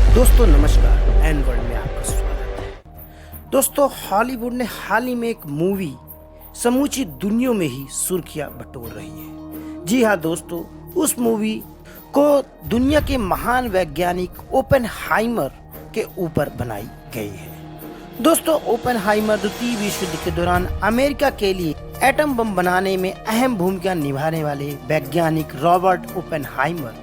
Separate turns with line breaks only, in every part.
दोस्तों नमस्कार, N world में आपका स्वागत है। दोस्तों हॉलीवुड ने हाल ही में एक मूवी समूची दुनिया में ही सुर्खियां बटोर रही है। जी हाँ दोस्तों, उस मूवी को दुनिया के महान वैज्ञानिक ओपेनहाइमर के ऊपर बनाई गई है। दोस्तों ओपेनहाइमर द्वितीय विश्व युद्ध के दौरान अमेरिका के लिए एटम बम बनाने में अहम भूमिका निभाने वाले वैज्ञानिक रॉबर्ट ओपेनहाइमर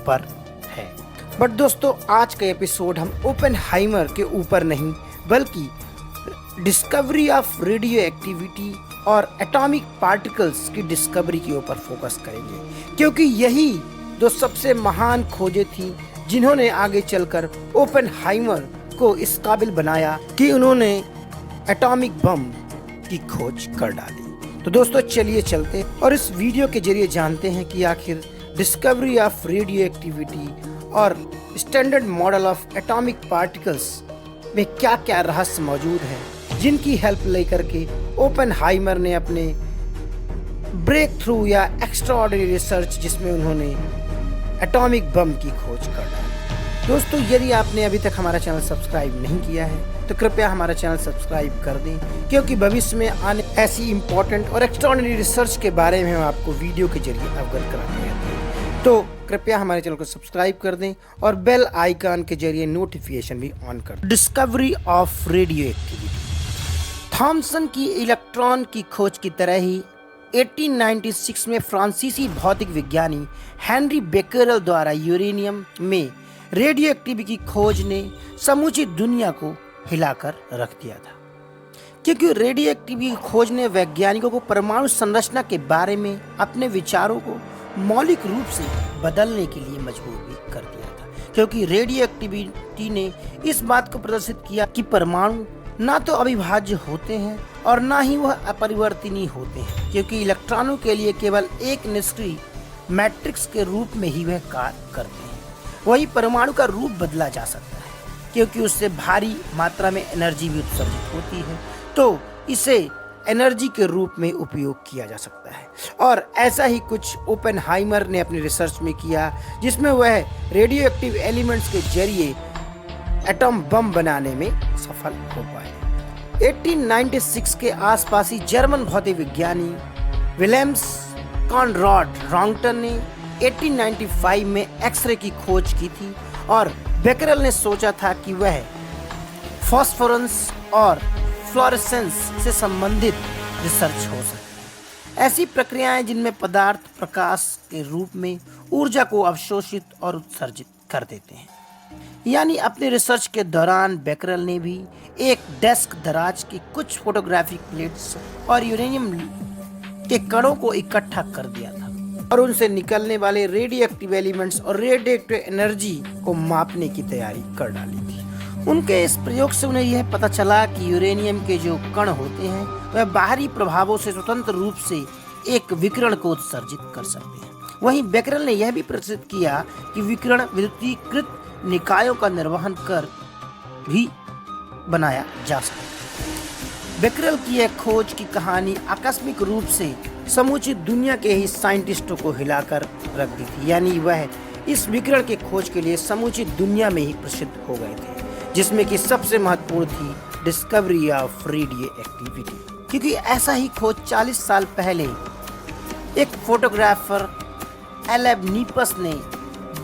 पर है। बट दोस्तों आज का एपिसोड हम ओपेनहाइमर के ऊपर नहीं बल्कि डिस्कवरी ऑफ रेडियो एक्टिविटी और एटॉमिक पार्टिकल्स की डिस्कवरी के ऊपर फोकस करेंगे, क्योंकि यही दो सबसे महान खोजें थी जिन्होंने आगे चलकर ओपेनहाइमर को इस काबिल बनाया कि उन्होंने एटॉमिक बम की खोज कर डाली। तो दोस्तों चलिए चलते और इस वीडियो के जरिए जानते हैं कि आखिर डिस्कवरी ऑफ रेडियो एक्टिविटी और standard model of atomic particles में क्या क्या रहस्य मौजूद हैं, जिनकी हेल्प लेकर के ओपेनहाइमर ने अपने ब्रेक थ्रू या एक्स्ट्राऑर्डिनरी रिसर्च जिसमें उन्होंने एटॉमिक बम की खोज कर डाली। दोस्तों यदि आपने अभी तक हमारा चैनल सब्सक्राइब नहीं किया है तो कृपया हमारा चैनल सब्सक्राइब कर दें, क्योंकि भविष्य में आने ऐसी इंपॉर्टेंट और एक्स्ट्राऑर्डिनरी रिसर्च के बारे में हम आपको वीडियो के जरिए अवगत कराते रहते हैं। तो कृपया हमारे चैनल को सब्सक्राइब कर दें और बेल आइकन के जरिए नोटिफिकेशन भी ऑन कर दें। Discovery of radioactivity. Thomson की इलेक्ट्रॉन की खोज की तरह ही 1896 में फ्रांसीसी भौतिक विज्ञानी हेनरी बेकरेल द्वारा यूरेनियम में रेडियो एक्टिविटी की खोज ने समूची दुनिया को हिलाकर रख दिया था, क्योंकि रेडियो एक्टिविटी की खोज ने वैज्ञानिकों को परमाणु संरचना के बारे में अपने विचारों को मौलिक रूप से बदलने के लिए मजबूर भी कर दिया था। क्योंकि रेडियो एक्टिविटी ने इस बात को प्रदर्शित किया कि परमाणु ना तो अविभाज्य होते हैं और ना ही वह अपरिवर्तनीय होते हैं, क्योंकि इलेक्ट्रॉनों के लिए केवल एक निष्क्रिय मैट्रिक्स के रूप में ही वह कार्य करते हैं। वही परमाणु का रूप बदला जा सकता है, क्योंकि उससे भारी मात्रा में एनर्जी भी उत्सर्जित होती है, तो इसे एनर्जी के रूप में उपयोग किया जा सकता है। और ऐसा ही कुछ ओपेनहाइमर ने अपनी रिसर्च में किया, जिसमें वह रेडियो एक्टिव एलिमेंट्स के जरिए एटम बम बनाने में सफल हो पाए। 1896 के आसपास ही जर्मन भौतिक विज्ञानी विलेम्स कॉनराड रॉन्गटन ने 1895 में एक्सरे की खोज की थी, और बेकरेल ने सोचा था कि वह फास्फोरेंस और फ्लोरेसेंस से संबंधित रिसर्च हो सकती है। ऐसी प्रक्रियाएं जिनमें पदार्थ प्रकाश के रूप में ऊर्जा को अवशोषित और उत्सर्जित कर देते हैं। यानी अपने रिसर्च के दौरान बेकरेल ने भी एक डेस्क दराज की कुछ फोटोग्राफिक प्लेट्स और यूरेनियम के कणों को इकट्ठा कर दिया था और उनसे निकलने वाले रेडियो एक्टिव एलिमेंट्स और रेडियो एक्टिव एनर्जी को मापने की तैयारी कर डाली थी। उनके इस प्रयोग से उन्हें यह पता चला कि यूरेनियम के जो कण होते हैं वह बाहरी प्रभावों से स्वतंत्र रूप से एक विकिरण को उत्सर्जित कर सकते हैं। वहीं बेकरेल ने यह भी प्रदर्शित किया कि विकिरण विद्युतीकृत निकायों का निर्वहन कर भी बनाया जा सकता है। बेकरेल की यह खोज की कहानी आकस्मिक रूप से समूची दुनिया के ही साइंटिस्टों को हिलाकर रख दी थी। यानी वह इस विकिरण के खोज के लिए समूची दुनिया में ही प्रसिद्ध हो गए थे, जिसमें कि सबसे महत्वपूर्ण थी डिस्कवरी ऑफ रेडियो एक्टिविटी। क्योंकि ऐसा ही खोज 40 साल पहले एक फोटोग्राफर एलेब नीपस ने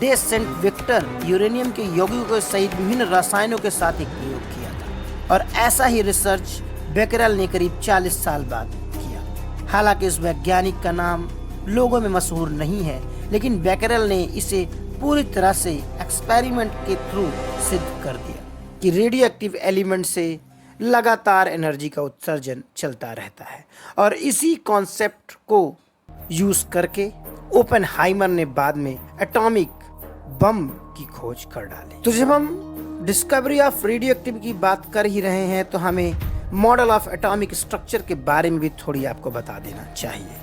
डे सेंट विक्टर यूरेनियम के यौगिकों के सहित विभिन्न रसायनों के साथ एक प्रयोग किया था, और ऐसा ही रिसर्च बेकरेल ने करीब 40 साल बाद किया। हालांकि उस वैज्ञानिक का नाम लोगों में मशहूर नहीं है, लेकिन बेकरेल ने इसे पूरी तरह से एक्सपेरिमेंट के थ्रू सिद्ध कर दिया कि रेडियो एक्टिव एलिमेंट से लगातार एनर्जी का उत्सर्जन चलता रहता है। और इसी कॉन्सेप्ट को यूज करके ओपेनहाइमर ने बाद में एटॉमिक बम की खोज कर डाली। तो जब हम डिस्कवरी ऑफ रेडियो एक्टिव की बात कर ही रहे हैं तो हमें मॉडल ऑफ एटॉमिक स्ट्रक्चर के बारे में भी थोड़ी आपको बता देना चाहिए।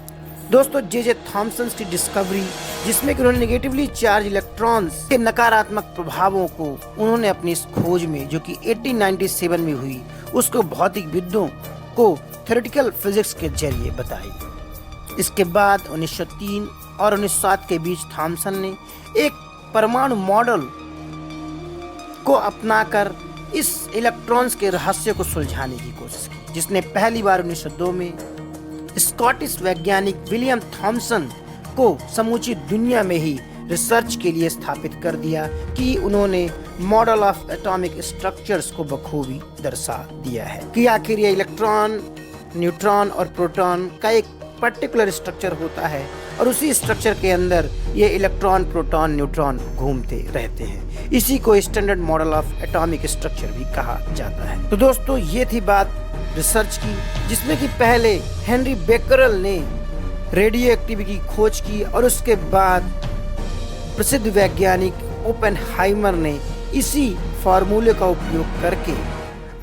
दोस्तों जे थॉमसन की डिस्कवरी, जिसमें कि उन्होंने नेगेटिवली चार्ज इलेक्ट्रॉन्स के नकारात्मक प्रभावों को उन्होंने अपनी इस खोज में, जो कि 1897 में हुई, उसको भौतिक विदों को थ्योरेटिकल फिजिक्स के जरिए बताई। इसके बाद 1903 और 1907 के बीच थॉमसन ने एक परमाणु मॉडल को अपनाकर इस इलेक्ट्रॉन्स के रहस्य को सुलझाने की कोशिश की, जिसने पहली बार 1902 में स्कॉटिश वैज्ञानिक विलियम थॉमसन को समूची दुनिया में ही रिसर्च के लिए स्थापित कर दिया कि उन्होंने मॉडल ऑफ एटॉमिक स्ट्रक्चर्स को बखूबी दर्शा दिया है कि आखिर ये इलेक्ट्रॉन, न्यूट्रॉन और प्रोटॉन का एक पर्टिकुलर स्ट्रक्चर होता है और उसी स्ट्रक्चर के अंदर ये इलेक्ट्रॉन, प्रोटॉन, न्यूट्रॉन घूमते रहते हैं। इसी को standard model of atomic structure भी कहा जाता है। तो दोस्तों, ये थी बात रिसर्च की, जिसमें कि पहले हेनरी बेकरल ने रेडियो एक्टिविटी की खोज की और उसके बाद प्रसिद्ध वैज्ञानिक ओपेनहाइमर ने इसी फार्मूले का उपयोग करके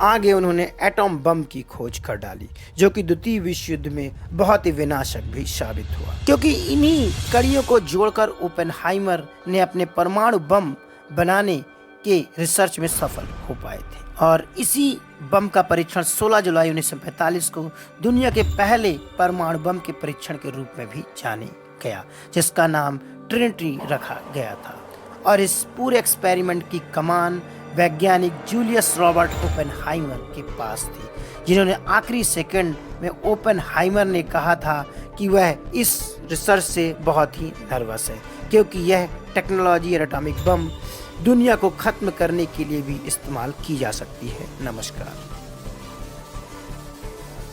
आगे उन्होंने एटॉम बम की खोज कर डाली, जो कि द्वितीय विश्व युद्ध में बहुत ही विनाशक भी साबित हुआ, क्योंकि इन्हीं कड़ियों को जोड़कर ओपेनहाइमर ने अपने परमाणु बम बनाने के रिसर्च में सफल हो पाए थे। और इसी बम का परीक्षण 16 जुलाई 1945 को दुनिया के पहले परमाणु बम के परीक्षण के रूप में भी जाने गया, जिसका नाम ट्रिनिटी रखा गया था। और इस पूरे एक्सपेरिमेंट की कमान वैज्ञानिक जूलियस रॉबर्ट ओपेनहाइमर के पास थी, जिन्होंने आखिरी सेकंड में ओपेनहाइमर ने कहा था कि वह इस रिसर्च से बहुत ही नर्वस है, क्योंकि यह टेक्नोलॉजी एटॉमिक बम दुनिया को खत्म करने के लिए भी इस्तेमाल की जा सकती है। नमस्कार।